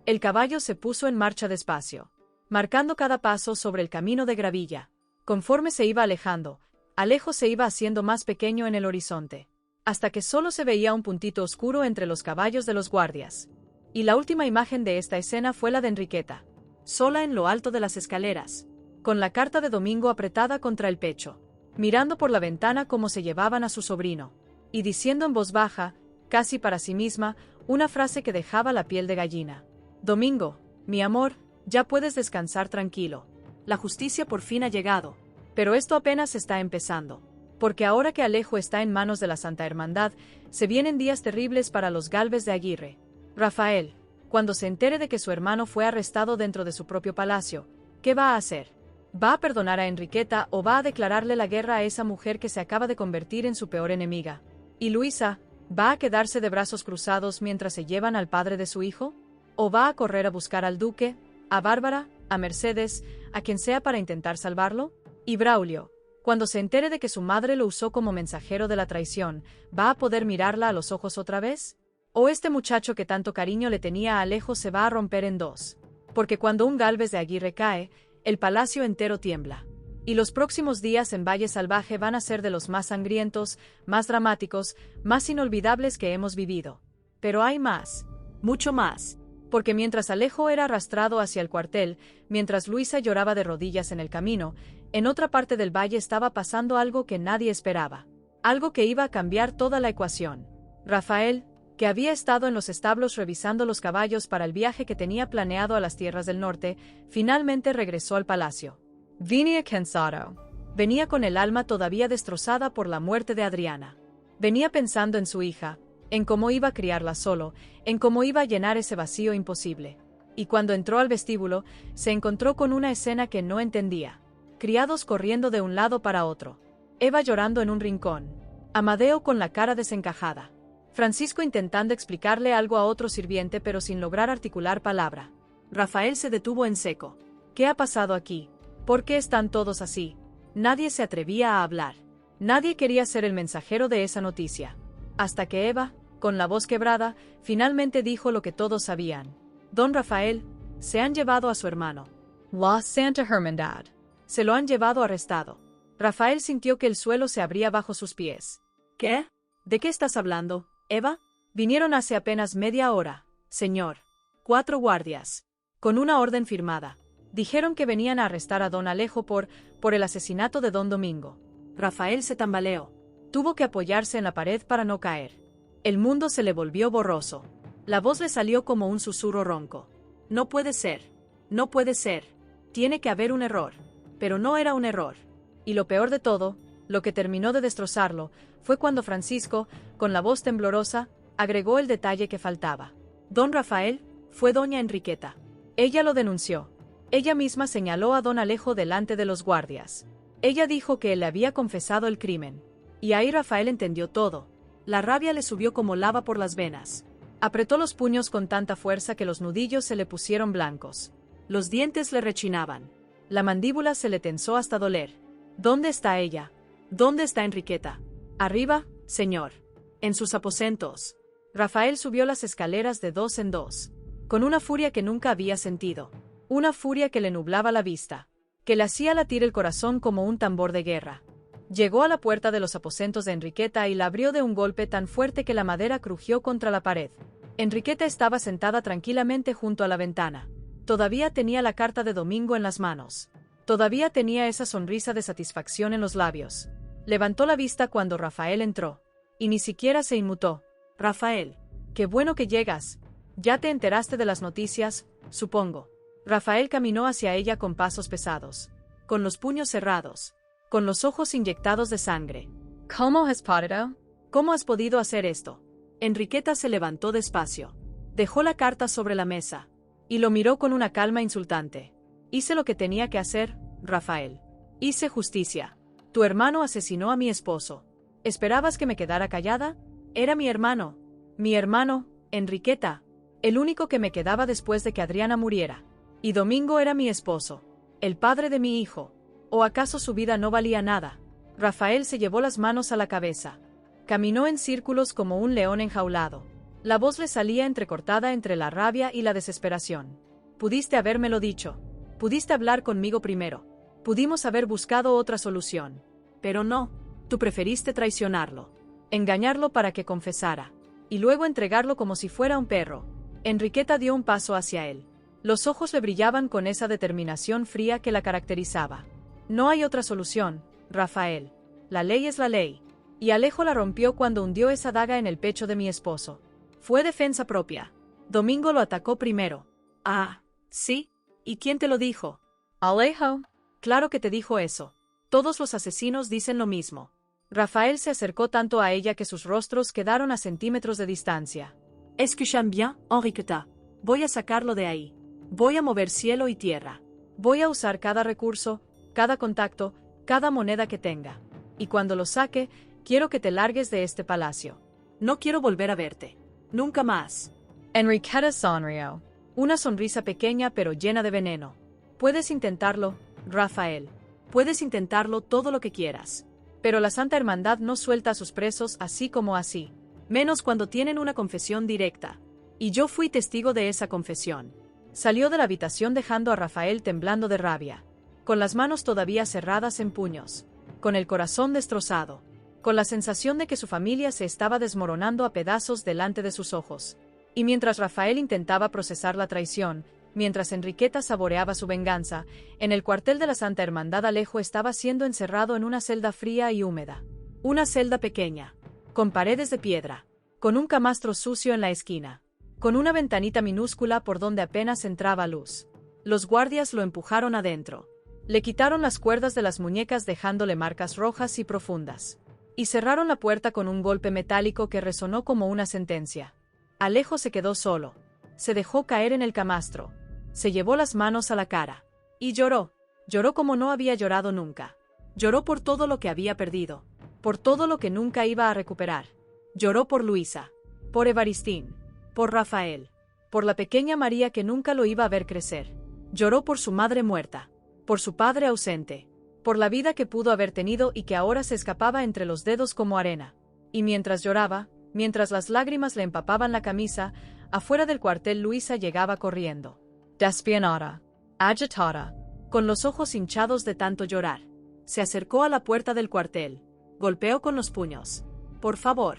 El caballo se puso en marcha despacio, marcando cada paso sobre el camino de gravilla. Conforme se iba alejando, Alejo se iba haciendo más pequeño en el horizonte, hasta que solo se veía un puntito oscuro entre los caballos de los guardias. Y la última imagen de esta escena fue la de Enriqueta, sola en lo alto de las escaleras, con la carta de Domingo apretada contra el pecho, mirando por la ventana cómo se llevaban a su sobrino, y diciendo en voz baja, casi para sí misma, una frase que dejaba la piel de gallina. Domingo, mi amor, ya puedes descansar tranquilo. La justicia por fin ha llegado. Pero esto apenas está empezando. Porque ahora que Alejo está en manos de la Santa Hermandad, se vienen días terribles para los Gálvez de Aguirre. Rafael, cuando se entere de que su hermano fue arrestado dentro de su propio palacio, ¿qué va a hacer? ¿Va a perdonar a Enriqueta o va a declararle la guerra a esa mujer que se acaba de convertir en su peor enemiga? ¿Y Luisa, va a quedarse de brazos cruzados mientras se llevan al padre de su hijo? ¿O va a correr a buscar al duque, a Bárbara, a Mercedes, a quien sea para intentar salvarlo? Y Braulio, cuando se entere de que su madre lo usó como mensajero de la traición, ¿va a poder mirarla a los ojos otra vez? ¿O este muchacho que tanto cariño le tenía a Alejo se va a romper en dos? Porque cuando un Gálvez de Aguirre cae, el palacio entero tiembla. Y los próximos días en Valle Salvaje van a ser de los más sangrientos, más dramáticos, más inolvidables que hemos vivido. Pero hay más, mucho más. Porque mientras Alejo era arrastrado hacia el cuartel, mientras Luisa lloraba de rodillas en el camino, en otra parte del valle estaba pasando algo que nadie esperaba. Algo que iba a cambiar toda la ecuación. Rafael, que había estado en los establos revisando los caballos para el viaje que tenía planeado a las tierras del norte, finalmente regresó al palacio. Venía cansado. Venía con el alma todavía destrozada por la muerte de Adriana. Venía pensando en su hija, en cómo iba a criarla solo, en cómo iba a llenar ese vacío imposible. Y cuando entró al vestíbulo, se encontró con una escena que no entendía. Criados corriendo de un lado para otro. Eva llorando en un rincón. Amadeo con la cara desencajada. Francisco intentando explicarle algo a otro sirviente pero sin lograr articular palabra. Rafael se detuvo en seco. ¿Qué ha pasado aquí? ¿Por qué están todos así? Nadie se atrevía a hablar. Nadie quería ser el mensajero de esa noticia. Hasta que Eva, con la voz quebrada, finalmente dijo lo que todos sabían. Don Rafael, se han llevado a su hermano. La Santa Hermandad. Se lo han llevado arrestado. Rafael sintió que el suelo se abría bajo sus pies. ¿Qué? ¿De qué estás hablando, Eva? Vinieron hace apenas media hora, señor. 4 guardias. Con una orden firmada. Dijeron que venían a arrestar a don Alejo por el asesinato de don Domingo. Rafael se tambaleó. Tuvo que apoyarse en la pared para no caer. El mundo se le volvió borroso. La voz le salió como un susurro ronco. No puede ser. No puede ser. Tiene que haber un error. Pero no era un error. Y lo peor de todo, lo que terminó de destrozarlo, fue cuando Francisco, con la voz temblorosa, agregó el detalle que faltaba. Don Rafael, fue doña Enriqueta. Ella lo denunció. Ella misma señaló a don Alejo delante de los guardias. Ella dijo que él le había confesado el crimen. Y ahí Rafael entendió todo. La rabia le subió como lava por las venas. Apretó los puños con tanta fuerza que los nudillos se le pusieron blancos. Los dientes le rechinaban. La mandíbula se le tensó hasta doler. ¿Dónde está ella? ¿Dónde está Enriqueta? Arriba, señor. En sus aposentos. Rafael subió las escaleras de 2 en 2. Con una furia que nunca había sentido. Una furia que le nublaba la vista. Que le hacía latir el corazón como un tambor de guerra. Llegó a la puerta de los aposentos de Enriqueta y la abrió de un golpe tan fuerte que la madera crujió contra la pared. Enriqueta estaba sentada tranquilamente junto a la ventana. Todavía tenía la carta de Domingo en las manos. Todavía tenía esa sonrisa de satisfacción en los labios. Levantó la vista cuando Rafael entró. Y ni siquiera se inmutó. Rafael, qué bueno que llegas. Ya te enteraste de las noticias, supongo. Rafael caminó hacia ella con pasos pesados. Con los puños cerrados. Con los ojos inyectados de sangre. ¿Cómo has podido? ¿Cómo has podido hacer esto? Enriqueta se levantó despacio. Dejó la carta sobre la mesa. Y lo miró con una calma insultante. Hice lo que tenía que hacer, Rafael. Hice justicia. Tu hermano asesinó a mi esposo. ¿Esperabas que me quedara callada? Era mi hermano. Mi hermano, Enriqueta. El único que me quedaba después de que Adriana muriera. Y Domingo era mi esposo. El padre de mi hijo. ¿O acaso su vida no valía nada? Rafael se llevó las manos a la cabeza. Caminó en círculos como un león enjaulado. La voz le salía entrecortada entre la rabia y la desesperación. Pudiste habérmelo dicho. Pudiste hablar conmigo primero. Pudimos haber buscado otra solución. Pero no, tú preferiste traicionarlo. Engañarlo para que confesara. Y luego entregarlo como si fuera un perro. Enriqueta dio un paso hacia él. Los ojos le brillaban con esa determinación fría que la caracterizaba. No hay otra solución, Rafael. La ley es la ley. Y Alejo la rompió cuando hundió esa daga en el pecho de mi esposo. Fue defensa propia. Domingo lo atacó primero. Ah, ¿sí? ¿Y quién te lo dijo? Alejo. Claro que te dijo eso. Todos los asesinos dicen lo mismo. Rafael se acercó tanto a ella que sus rostros quedaron a centímetros de distancia. Escuchan bien, Enriqueta. Voy a sacarlo de ahí. Voy a mover cielo y tierra. Voy a usar cada recurso, cada contacto, cada moneda que tenga. Y cuando lo saque, quiero que te largues de este palacio. No quiero volver a verte. Nunca más. Enriqueta sonrió. Una sonrisa pequeña pero llena de veneno. Puedes intentarlo, Rafael. Puedes intentarlo todo lo que quieras. Pero la Santa Hermandad no suelta a sus presos así como así. Menos cuando tienen una confesión directa. Y yo fui testigo de esa confesión. Salió de la habitación dejando a Rafael temblando de rabia. Con las manos todavía cerradas en puños. Con el corazón destrozado. Con la sensación de que su familia se estaba desmoronando a pedazos delante de sus ojos. Y mientras Rafael intentaba procesar la traición, mientras Enriqueta saboreaba su venganza, en el cuartel de la Santa Hermandad Alejo estaba siendo encerrado en una celda fría y húmeda. Una celda pequeña, con paredes de piedra, con un camastro sucio en la esquina, con una ventanita minúscula por donde apenas entraba luz. Los guardias lo empujaron adentro. Le quitaron las cuerdas de las muñecas dejándole marcas rojas y profundas. Y cerraron la puerta con un golpe metálico que resonó como una sentencia. Alejo se quedó solo. Se dejó caer en el camastro. Se llevó las manos a la cara. Y lloró. Lloró como no había llorado nunca. Lloró por todo lo que había perdido. Por todo lo que nunca iba a recuperar. Lloró por Luisa. Por Evaristín. Por Rafael. Por la pequeña María que nunca lo iba a ver crecer. Lloró por su madre muerta. Por su padre ausente. Por la vida que pudo haber tenido y que ahora se escapaba entre los dedos como arena. Y mientras lloraba, mientras las lágrimas le empapaban la camisa, afuera del cuartel Luisa llegaba corriendo. Despeinada, agitada, con los ojos hinchados de tanto llorar. Se acercó a la puerta del cuartel. Golpeó con los puños. Por favor,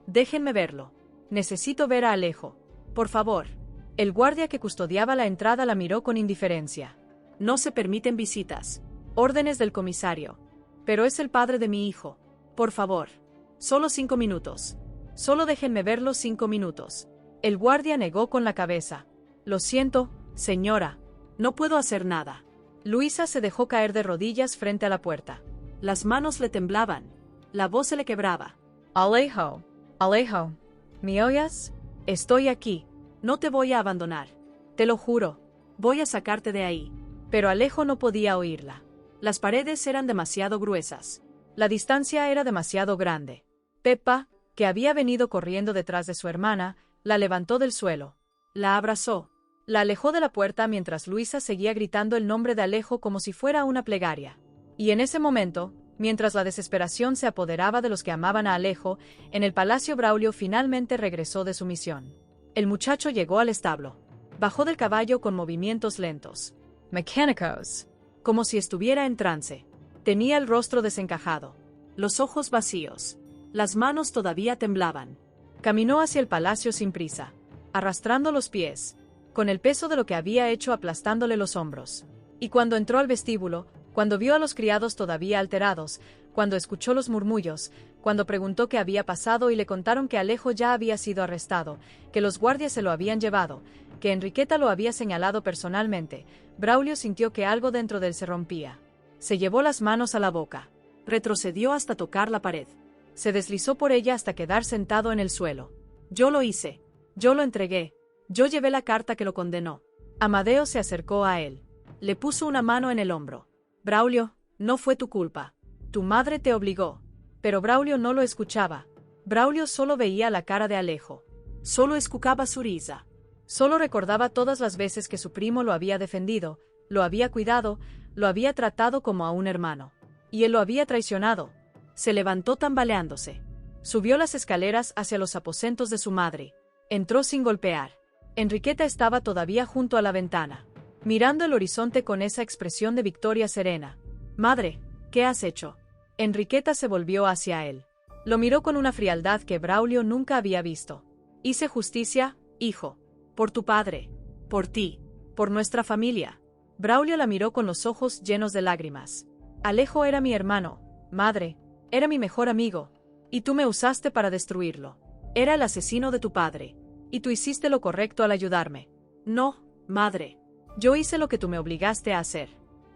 déjenme verlo. Necesito ver a Alejo. Por favor. El guardia que custodiaba la entrada la miró con indiferencia. No se permiten visitas. Órdenes del comisario. Pero es el padre de mi hijo. Por favor. Solo 5 minutos. Solo déjenme verlo 5 minutos. El guardia negó con la cabeza. Lo siento, señora. No puedo hacer nada. Luisa se dejó caer de rodillas frente a la puerta. Las manos le temblaban. La voz se le quebraba. Alejo. Alejo. ¿Me oyes? Estoy aquí. No te voy a abandonar. Te lo juro. Voy a sacarte de ahí. Pero Alejo no podía oírla. Las paredes eran demasiado gruesas. La distancia era demasiado grande. Pepa, que había venido corriendo detrás de su hermana, la levantó del suelo. La abrazó. La alejó de la puerta mientras Luisa seguía gritando el nombre de Alejo como si fuera una plegaria. Y en ese momento, mientras la desesperación se apoderaba de los que amaban a Alejo, en el palacio Braulio finalmente regresó de su misión. El muchacho llegó al establo. Bajó del caballo con movimientos lentos. Mecánicos. Como si estuviera en trance. Tenía el rostro desencajado. Los ojos vacíos. Las manos todavía temblaban. Caminó hacia el palacio sin prisa, arrastrando los pies, con el peso de lo que había hecho aplastándole los hombros. Y cuando entró al vestíbulo, cuando vio a los criados todavía alterados, cuando escuchó los murmullos, cuando preguntó qué había pasado y le contaron que Alejo ya había sido arrestado, que los guardias se lo habían llevado, que Enriqueta lo había señalado personalmente, Braulio sintió que algo dentro de él se rompía. Se llevó las manos a la boca. Retrocedió hasta tocar la pared. Se deslizó por ella hasta quedar sentado en el suelo. Yo lo hice. Yo lo entregué. Yo llevé la carta que lo condenó. Amadeo se acercó a él. Le puso una mano en el hombro. Braulio, no fue tu culpa. Tu madre te obligó. Pero Braulio no lo escuchaba. Braulio solo veía la cara de Alejo. Solo escuchaba su risa. Solo recordaba todas las veces que su primo lo había defendido, lo había cuidado, lo había tratado como a un hermano. Y él lo había traicionado. Se levantó tambaleándose. Subió las escaleras hacia los aposentos de su madre. Entró sin golpear. Enriqueta estaba todavía junto a la ventana, mirando el horizonte con esa expresión de victoria serena. «Madre, ¿qué has hecho?». Enriqueta se volvió hacia él. Lo miró con una frialdad que Braulio nunca había visto. «Hice justicia, hijo. Por tu padre. Por ti. Por nuestra familia». Braulio la miró con los ojos llenos de lágrimas. «Alejo era mi hermano, madre. Era mi mejor amigo. Y tú me usaste para destruirlo. Era el asesino de tu padre. Y tú hiciste lo correcto al ayudarme». «No, madre. Yo hice lo que tú me obligaste a hacer.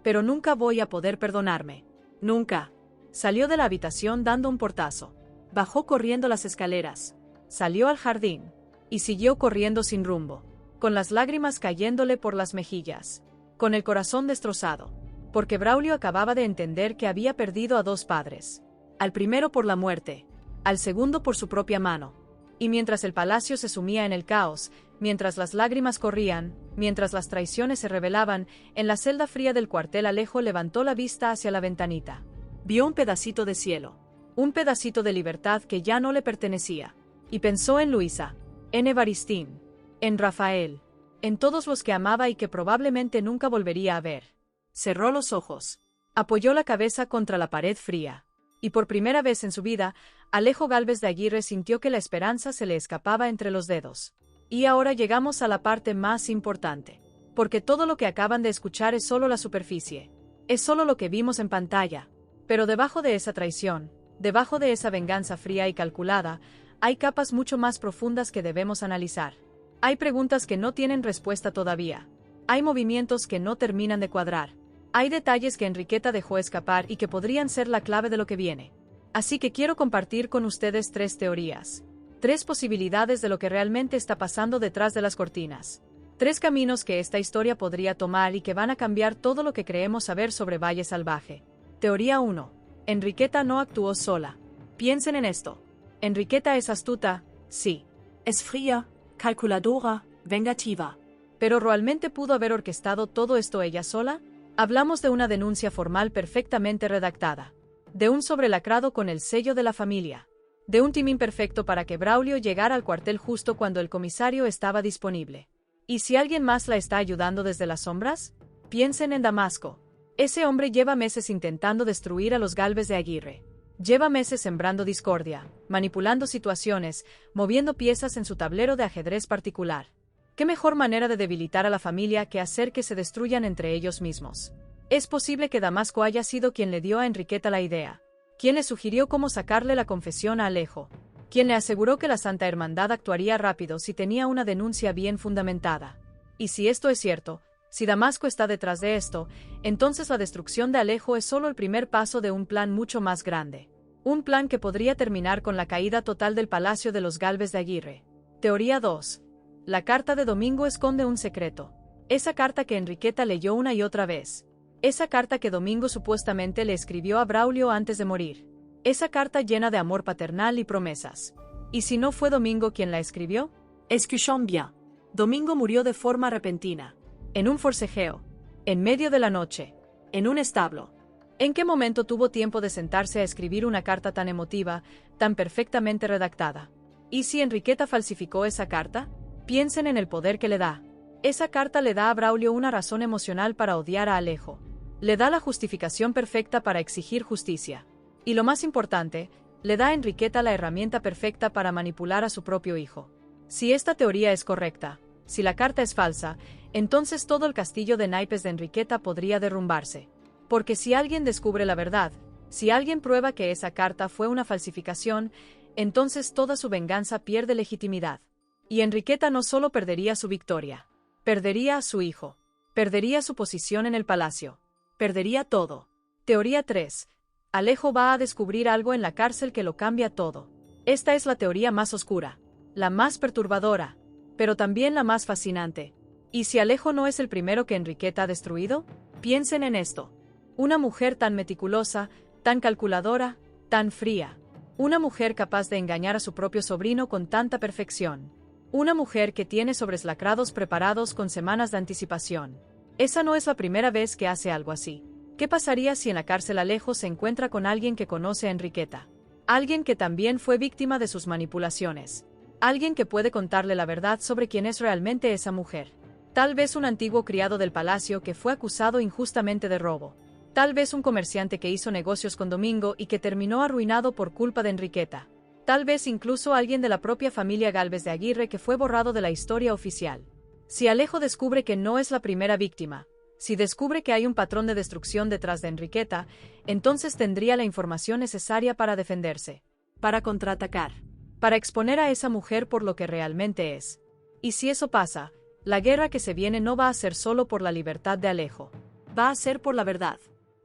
Pero nunca voy a poder perdonarme. Nunca». Salió de la habitación dando un portazo. Bajó corriendo las escaleras. Salió al jardín. Y siguió corriendo sin rumbo, con las lágrimas cayéndole por las mejillas, con el corazón destrozado, porque Braulio acababa de entender que había perdido a dos padres. Al primero por la muerte, al segundo por su propia mano. Y mientras el palacio se sumía en el caos, mientras las lágrimas corrían, mientras las traiciones se revelaban, en la celda fría del cuartel Alejo levantó la vista hacia la ventanita. Vio un pedacito de cielo, un pedacito de libertad que ya no le pertenecía, y pensó en Luisa, en Evaristín, en Rafael, en todos los que amaba y que probablemente nunca volvería a ver. Cerró los ojos, apoyó la cabeza contra la pared fría, y por primera vez en su vida, Alejo Gálvez de Aguirre sintió que la esperanza se le escapaba entre los dedos. Y ahora llegamos a la parte más importante, porque todo lo que acaban de escuchar es solo la superficie, es solo lo que vimos en pantalla, pero debajo de esa traición, debajo de esa venganza fría y calculada, hay capas mucho más profundas que debemos analizar. Hay preguntas que no tienen respuesta todavía. Hay movimientos que no terminan de cuadrar. Hay detalles que Enriqueta dejó escapar y que podrían ser la clave de lo que viene. Así que quiero compartir con ustedes 3 teorías. 3 posibilidades de lo que realmente está pasando detrás de las cortinas. 3 caminos que esta historia podría tomar y que van a cambiar todo lo que creemos saber sobre Valle Salvaje. Teoría 1. Enriqueta no actuó sola. Piensen en esto. Enriqueta es astuta, sí. Es fría, calculadora, vengativa. ¿Pero realmente pudo haber orquestado todo esto ella sola? Hablamos de una denuncia formal perfectamente redactada. De un sobrelacrado con el sello de la familia. De un timing perfecto para que Braulio llegara al cuartel justo cuando el comisario estaba disponible. ¿Y si alguien más la está ayudando desde las sombras? Piensen en Damasco. Ese hombre lleva meses intentando destruir a los Gálvez de Aguirre. Lleva meses sembrando discordia, manipulando situaciones, moviendo piezas en su tablero de ajedrez particular. ¿Qué mejor manera de debilitar a la familia que hacer que se destruyan entre ellos mismos? Es posible que Damasco haya sido quien le dio a Enriqueta la idea, quien le sugirió cómo sacarle la confesión a Alejo, quien le aseguró que la Santa Hermandad actuaría rápido si tenía una denuncia bien fundamentada. Y si esto es cierto, si Damasco está detrás de esto, entonces la destrucción de Alejo es solo el primer paso de un plan mucho más grande. Un plan que podría terminar con la caída total del Palacio de los Gálvez de Aguirre. Teoría 2. La carta de Domingo esconde un secreto. Esa carta que Enriqueta leyó una y otra vez. Esa carta que Domingo supuestamente le escribió a Braulio antes de morir. Esa carta llena de amor paternal y promesas. ¿Y si no fue Domingo quien la escribió? Escuchons bien. Domingo murió de forma repentina. En un forcejeo. En medio de la noche. En un establo. ¿En qué momento tuvo tiempo de sentarse a escribir una carta tan emotiva, tan perfectamente redactada? ¿Y si Enriqueta falsificó esa carta? Piensen en el poder que le da. Esa carta le da a Braulio una razón emocional para odiar a Alejo. Le da la justificación perfecta para exigir justicia. Y lo más importante, le da a Enriqueta la herramienta perfecta para manipular a su propio hijo. Si esta teoría es correcta, si la carta es falsa, entonces todo el castillo de naipes de Enriqueta podría derrumbarse. Porque si alguien descubre la verdad, si alguien prueba que esa carta fue una falsificación, entonces toda su venganza pierde legitimidad. Y Enriqueta no solo perdería su victoria, perdería a su hijo, perdería su posición en el palacio, perdería todo. Teoría 3. Alejo va a descubrir algo en la cárcel que lo cambia todo. Esta es la teoría más oscura, la más perturbadora, pero también la más fascinante. ¿Y si Alejo no es el primero que Enriqueta ha destruido? Piensen en esto. Una mujer tan meticulosa, tan calculadora, tan fría. Una mujer capaz de engañar a su propio sobrino con tanta perfección. Una mujer que tiene sobres lacrados preparados con semanas de anticipación. Esa no es la primera vez que hace algo así. ¿Qué pasaría si en la cárcel Alejo se encuentra con alguien que conoce a Enriqueta? Alguien que también fue víctima de sus manipulaciones. Alguien que puede contarle la verdad sobre quién es realmente esa mujer. Tal vez un antiguo criado del palacio que fue acusado injustamente de robo. Tal vez un comerciante que hizo negocios con Domingo y que terminó arruinado por culpa de Enriqueta. Tal vez incluso alguien de la propia familia Gálvez de Aguirre que fue borrado de la historia oficial. Si Alejo descubre que no es la primera víctima, si descubre que hay un patrón de destrucción detrás de Enriqueta, entonces tendría la información necesaria para defenderse, para contraatacar, para exponer a esa mujer por lo que realmente es. Y si eso pasa, la guerra que se viene no va a ser solo por la libertad de Alejo, va a ser por la verdad,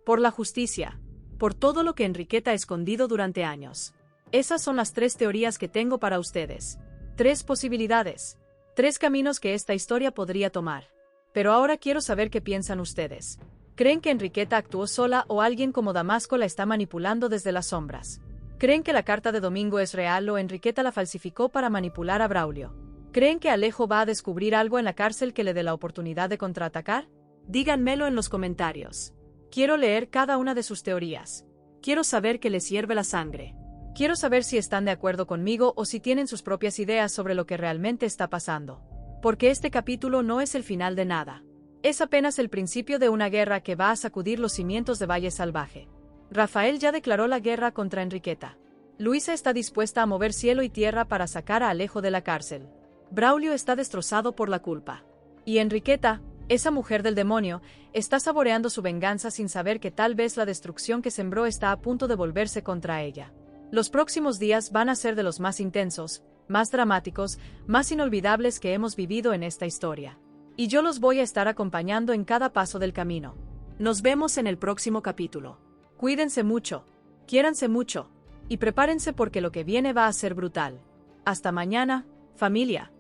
por la justicia, por todo lo que Enriqueta ha escondido durante años. Esas son las 3 teorías que tengo para ustedes. 3 posibilidades, 3 caminos que esta historia podría tomar. Pero ahora quiero saber qué piensan ustedes. ¿Creen que Enriqueta actuó sola o alguien como Damasco la está manipulando desde las sombras? ¿Creen que la carta de Domingo es real o Enriqueta la falsificó para manipular a Braulio? ¿Creen que Alejo va a descubrir algo en la cárcel que le dé la oportunidad de contraatacar? Díganmelo en los comentarios. Quiero leer cada una de sus teorías. Quiero saber que les hierve la sangre. Quiero saber si están de acuerdo conmigo o si tienen sus propias ideas sobre lo que realmente está pasando. Porque este capítulo no es el final de nada. Es apenas el principio de una guerra que va a sacudir los cimientos de Valle Salvaje. Rafael ya declaró la guerra contra Enriqueta. Luisa está dispuesta a mover cielo y tierra para sacar a Alejo de la cárcel. Braulio está destrozado por la culpa. Y Enriqueta, esa mujer del demonio, está saboreando su venganza sin saber que tal vez la destrucción que sembró está a punto de volverse contra ella. Los próximos días van a ser de los más intensos, más dramáticos, más inolvidables que hemos vivido en esta historia. Y yo los voy a estar acompañando en cada paso del camino. Nos vemos en el próximo capítulo. Cuídense mucho, quiéranse mucho, y prepárense porque lo que viene va a ser brutal. Hasta mañana, familia.